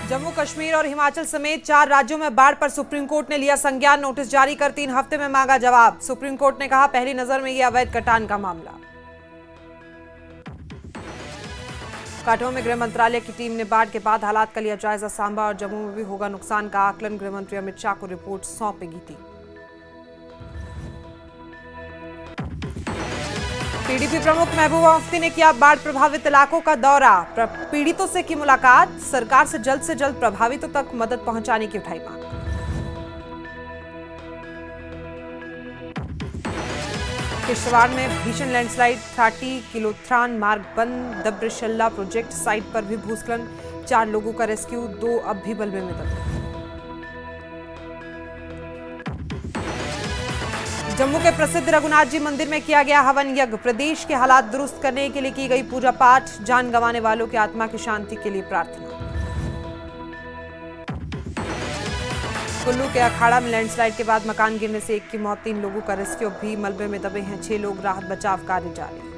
जम्मू कश्मीर और हिमाचल समेत 4 राज्यों में बाढ़ पर सुप्रीम कोर्ट ने लिया संज्ञान। नोटिस जारी कर 3 हफ्ते में मांगा जवाब। सुप्रीम कोर्ट ने कहा, पहली नजर में यह अवैध कटान का मामला। काठगोदाम में गृह मंत्रालय की टीम ने बाढ़ के बाद हालात का लिया जायजा। सांबा और जम्मू में भी होगा नुकसान का आकलन। गृह मंत्री अमित शाह को रिपोर्ट सौंपेगी टीम। पीडीपी प्रमुख महबूबा मुफ्ती ने किया बाढ़ प्रभावित इलाकों का दौरा। पीड़ितों से की मुलाकात। सरकार से जल्द प्रभावितों तक मदद पहुंचाने की उठाई मांग। किश्तवाड़ में भीषण लैंडस्लाइड। 30 किलोथ्रान मार्ग बंद। दब्रशल्ला प्रोजेक्ट साइट पर भी भूस्खलन। 4 लोगों का रेस्क्यू, 2 अब भी मलबे में दबे। जम्मू के प्रसिद्ध रघुनाथ जी मंदिर में किया गया हवन यज्ञ। प्रदेश के हालात दुरुस्त करने के लिए की गई पूजा पाठ। जान गंवाने वालों की आत्मा की शांति के लिए प्रार्थना। कुल्लू के अखाड़ा में लैंडस्लाइड के बाद मकान गिरने से 1 की मौत, 3 लोगों का रेस्क्यू, भी मलबे में दबे हैं 6 लोग। राहत बचाव कार्य जारी।